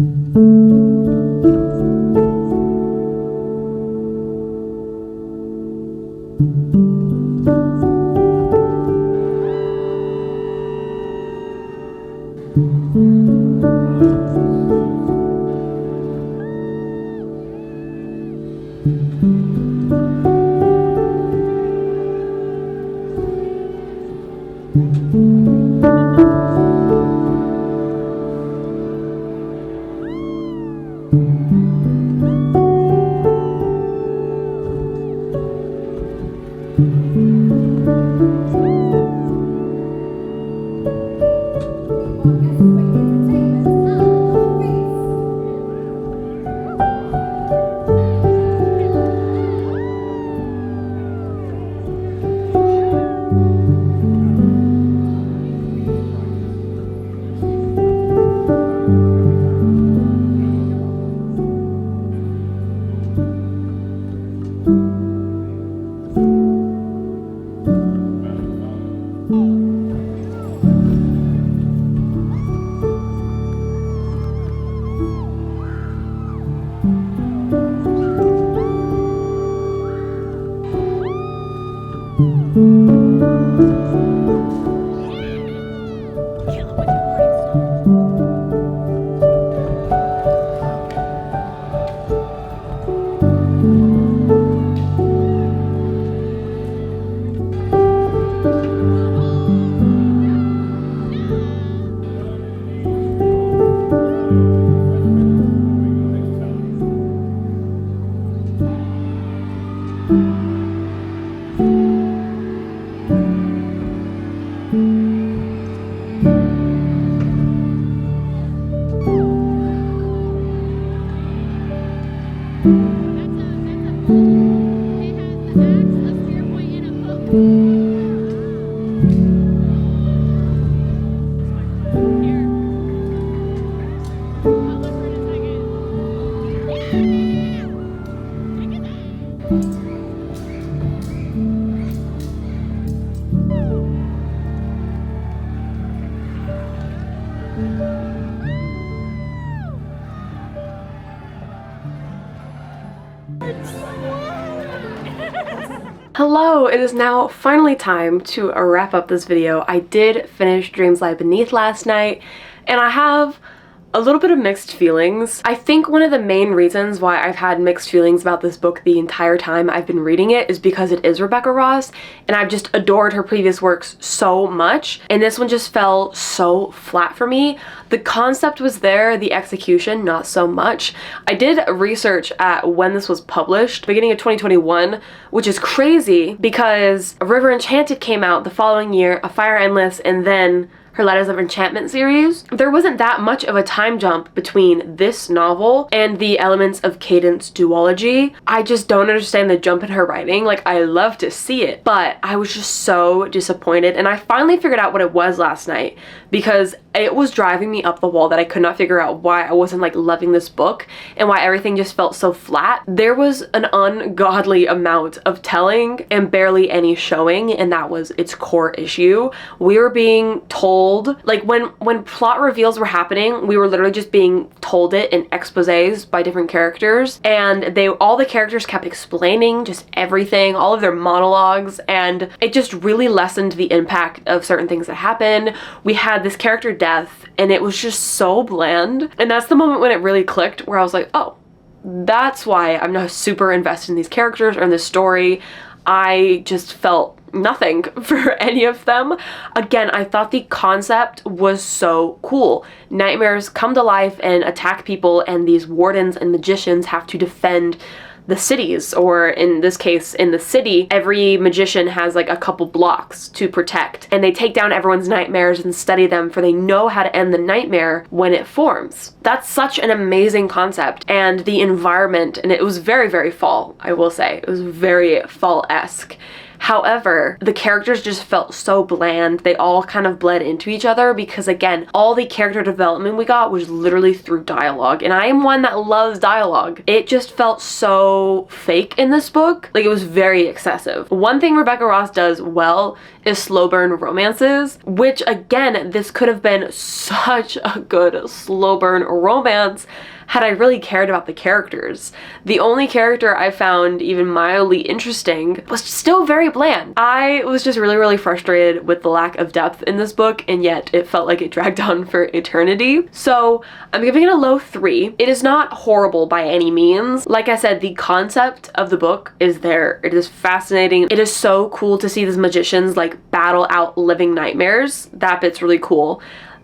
Hello, it is now finally time to wrap up this video. I did finish Dreams Lie Beneath last night, and I have a little bit of mixed feelings. I think one of the main reasons why I've had mixed feelings about this book the entire time I've been reading it is because it is Rebecca Ross, and I've just adored her previous works so much, and this one just fell so flat for me. The concept was there, the execution not so much. I did research at when this was published, beginning of 2021, which is crazy because River Enchanted came out the following year, A Fire Endless, and then her Letters of Enchantment series. There wasn't that much of a time jump between this novel and the Elements of Cadence duology. I just don't understand the jump in her writing. Like, I love to see it, but I was just so disappointed, and I finally figured out what it was last night because it was driving me up the wall that I could not figure out why I wasn't like loving this book and why everything just felt so flat. There was an ungodly amount of telling and barely any showing, and that was its core issue. We were being told, like when plot reveals were happening, we were literally just being told it in exposés by different characters, and all the characters kept explaining just everything, all of their monologues, and it just really lessened the impact of certain things that happened. We had this character death, and it was just so bland, and that's the moment when it really clicked, where I was like, oh, that's why I'm not super invested in these characters or in this story. I just felt nothing for any of them. Again, I thought the concept was so cool. Nightmares come to life and attack people, and these wardens and magicians have to defend the cities, or in this case, in the city, every magician has like a couple blocks to protect, and they take down everyone's nightmares and study them, for they know how to end the nightmare when it forms. That's such an amazing concept, and the environment, and it was very, very fall, I will say. It was very fall-esque. However, the characters just felt so bland. They all kind of bled into each other because, again, all the character development we got was literally through dialogue, and I am one that loves dialogue. It just felt so fake in this book. Like, it was very excessive. One thing Rebecca Ross does well is slow burn romances, which, again, this could have been such a good slow burn romance had I really cared about the characters. The only character I found even mildly interesting was still very bland. I was just really, really frustrated with the lack of depth in this book, and yet it felt like it dragged on for eternity. So I'm giving it a low 3. It is not horrible by any means. Like I said, the concept of the book is there. It is fascinating. It is so cool to see these magicians like battle out living nightmares. That bit's really cool.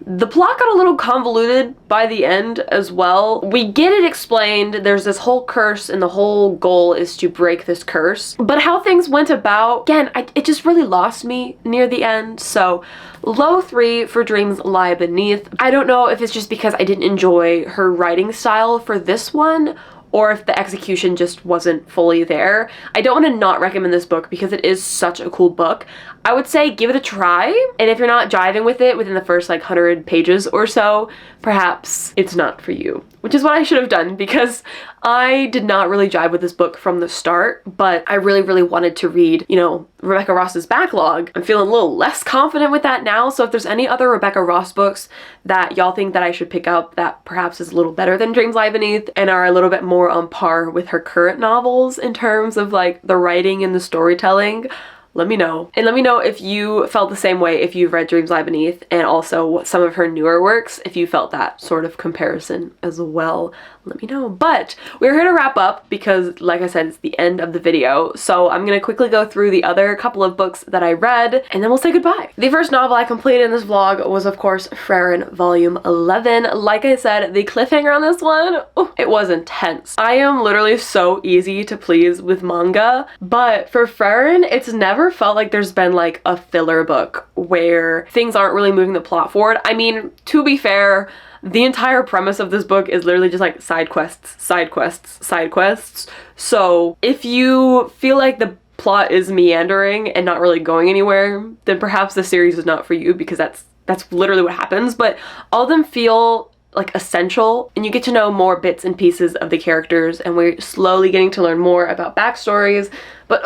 The plot got a little convoluted by the end as well. We get it explained. There's this whole curse, and the whole goal is to break this curse. But how things went about, again, it just really lost me near the end. So low 3 for Dreams Lie Beneath. I don't know if it's just because I didn't enjoy her writing style for this one, or if the execution just wasn't fully there. I don't want to not recommend this book because it is such a cool book. I would say give it a try, and if you're not jiving with it within the first like 100 pages or so, perhaps it's not for you. Which is what I should have done, because I did not really jive with this book from the start, but I really, really wanted to read, you know, Rebecca Ross's backlog. I'm feeling a little less confident with that now, so if there's any other Rebecca Ross books that y'all think that I should pick up that perhaps is a little better than Dreams Lie Beneath and are a little bit more on par with her current novels in terms of like the writing and the storytelling, let me know. And let me know if you felt the same way if you've read Dreams Lie Beneath, and also some of her newer works, if you felt that sort of comparison as well. Let me know. But we're here to wrap up because, like I said, it's the end of the video. So I'm gonna quickly go through the other couple of books that I read, and then we'll say goodbye. The first novel I completed in this vlog was, of course, Frieren Volume 11. Like I said, the cliffhanger on this one, it was intense. I am literally so easy to please with manga, but for Frieren, it's never felt like there's been like a filler book where things aren't really moving the plot forward. I mean, to be fair, the entire premise of this book is literally just like side quests, side quests, side quests. So if you feel like the plot is meandering and not really going anywhere, then perhaps the series is not for you, because that's literally what happens. But all of them feel like essential, and you get to know more bits and pieces of the characters, and we're slowly getting to learn more about backstories. But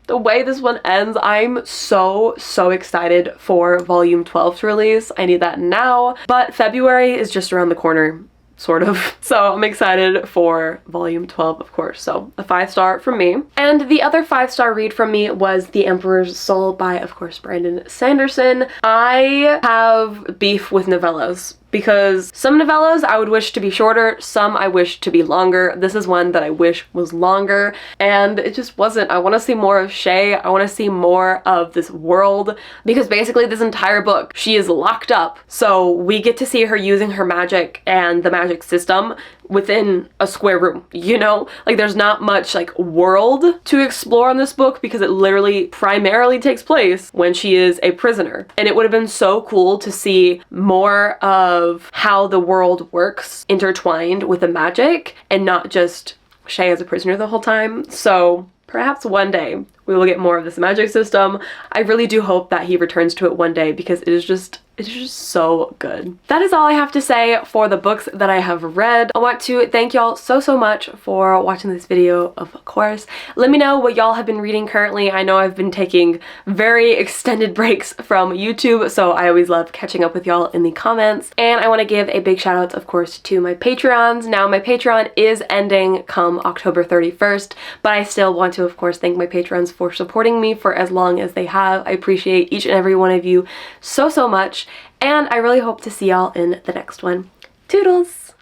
the way this one ends, I'm so excited for Volume 12 to release. I need that now. But February is just around the corner. sort of. So I'm excited for volume 12, of course. So a 5-star from me. And the other 5-star read from me was The Emperor's Soul by, of course, Brandon Sanderson. I have beef with novellas, because some novellas I would wish to be shorter, some I wish to be longer. This is one that I wish was longer, and it just wasn't. I want to see more of Shay. I want to see more of this world, because basically this entire book, she is locked up. So we get to see her using her magic and the magic system within a square room, you know? Like, there's not much like world to explore in this book, because it literally primarily takes place when she is a prisoner. And it would have been so cool to see more of how the world works intertwined with the magic, and not just Shay as a prisoner the whole time. So perhaps one day we will get more of this magic system. I really do hope that he returns to it one day, because it is just so good. That is all I have to say for the books that I have read. I want to thank y'all so much for watching this video, of course. Let me know what y'all have been reading currently. I know I've been taking very extended breaks from YouTube, so I always love catching up with y'all in the comments. And I want to give a big shout out, of course, to my Patreons. Now, my Patreon is ending come October 31st, but I still want to, of course, thank my Patrons for supporting me for as long as they have. I appreciate each and every one of you so much. And I really hope to see y'all in the next one. Toodles!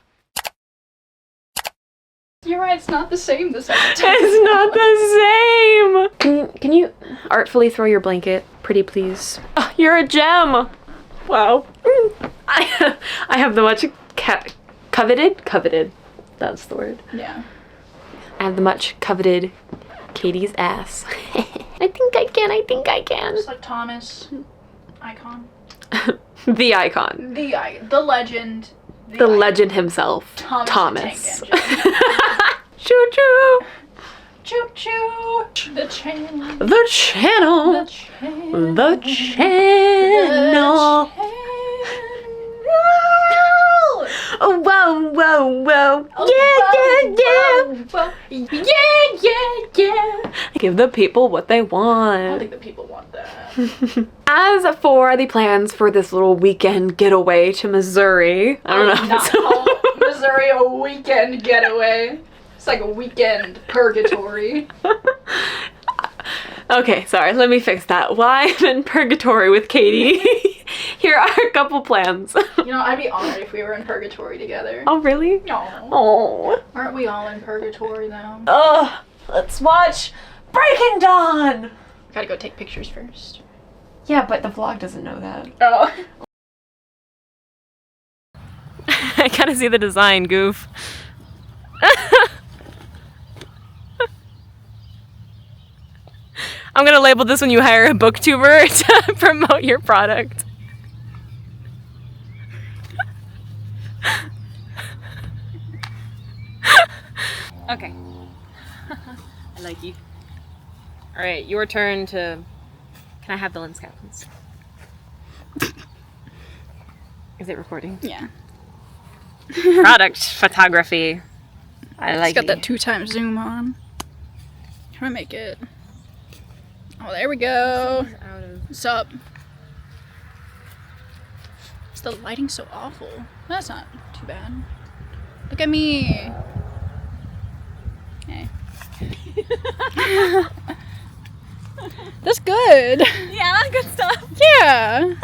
You're right, it's not the same this episode. It's not the same! Can you artfully throw your blanket, pretty please? Oh, you're a gem! Wow. I have the much coveted, that's the word. Yeah. I have the much coveted Katie's ass. I think I can. Just like Thomas. Icon. The icon. The legend. The legend himself. Thomas. Choo choo. Choo choo. The channel. The channel. The channel. The channel. Oh, whoa, whoa, whoa. Yeah. Give the people what they want. I don't think the people want that. As for the plans for this little weekend getaway to Missouri, I don't know. Not call Missouri a weekend getaway. It's like a weekend purgatory. Okay, sorry, let me fix that. While I'm in purgatory with Katie, here are a couple plans. You know, I'd be honored if we were in purgatory together. Oh, really? No. Oh. Aren't we all in purgatory though? Let's watch Breaking Dawn! Gotta go take pictures first. Yeah, but the vlog doesn't know that. Oh. I gotta see the design, goof. I'm gonna label this when you hire a booktuber to promote your product. Okay. I like you. Alright, your turn to... Can I have the lens cap, please? Is it recording? Yeah. Product photography. I like It's got that 2x zoom on. Try to make it. Oh, there we go. What's up? Is the lighting so awful? That's not too bad. Look at me. Hey. That's good. Yeah, that's good stuff. Yeah.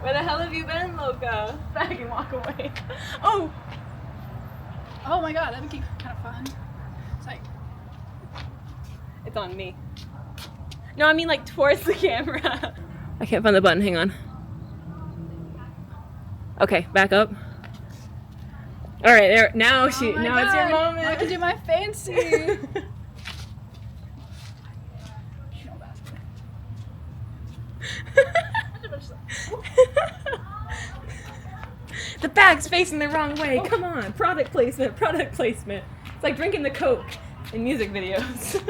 Where the hell have you been, Loca? Back and walk away. Oh. Oh my god, that would be kind of fun. It's like. It's on me. No, I mean like towards the camera. I can't find the button, hang on. Okay, back up. Alright, there, now it's your moment. I can do my fancy. The bag's facing the wrong way. Come on, product placement, product placement. It's like drinking the Coke in music videos.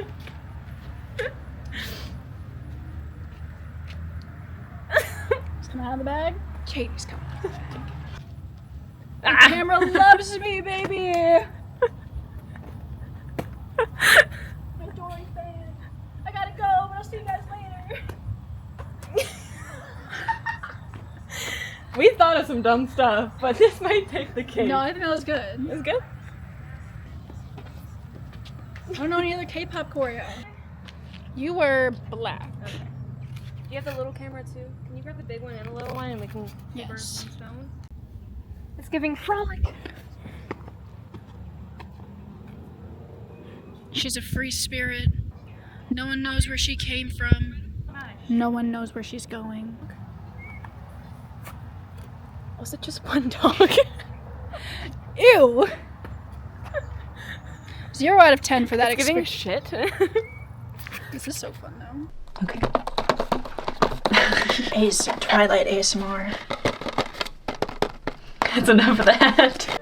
It's coming out of the bag. Katie's coming out of the bag. The camera loves me, baby. My Dory fan. I gotta go, but I'll see you guys later. We thought of some dumb stuff, but this might take the cake. No, I think that was good. It's good? I don't know any other K-pop choreo. You were black. Okay. Do you have the little camera too? Can you grab the big one and the little one and we can burn Yes. some stone? It's giving frolic. She's a free spirit. No one knows where she came from. No one knows where she's going. Was it just one dog? Ew! 0 out of 10 for that It's giving experience. shit. This is so fun though. Okay. Twilight ASMR. That's enough of that.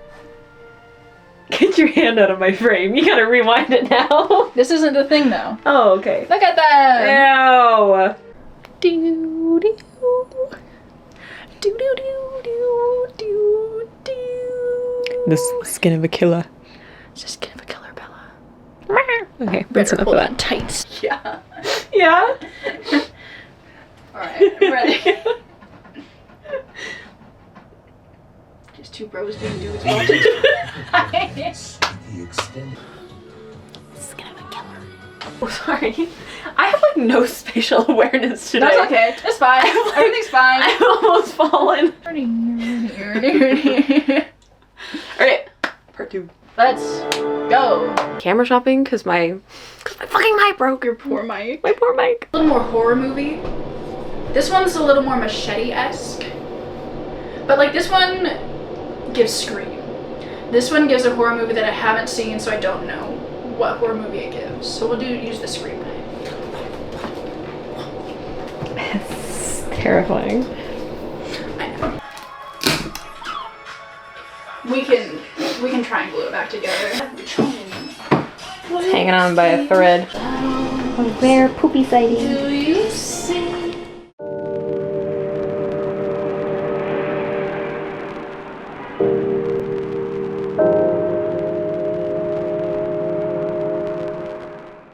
Get your hand out of my frame. You gotta rewind it now. This isn't the thing though. Oh, okay. Look at that! Ew. Do do do do do do do do. The skin of a killer. Just give a killer Bella. Okay, that's Better enough hold of on that. tight. Yeah. Yeah? Alright, I'm ready. Just two bros being dudes watching. Skin of a killer. Oh, sorry. I have like no spatial awareness today. That's okay. It's fine. Everything's fine. I've almost fallen. Alright, part 2. Let's go. Camera shopping because my fucking mic broke. Your Poor Mike. my poor mic. A little more horror movie. This one's a little more machete-esque. But like this one gives Scream. This one gives a horror movie that I haven't seen, so I don't know what horror movie it gives. So we'll use the Scream knife. It's terrifying. I know. We can try and glue it back together. It's hanging on by a thread. A rare poopy sighting. Do you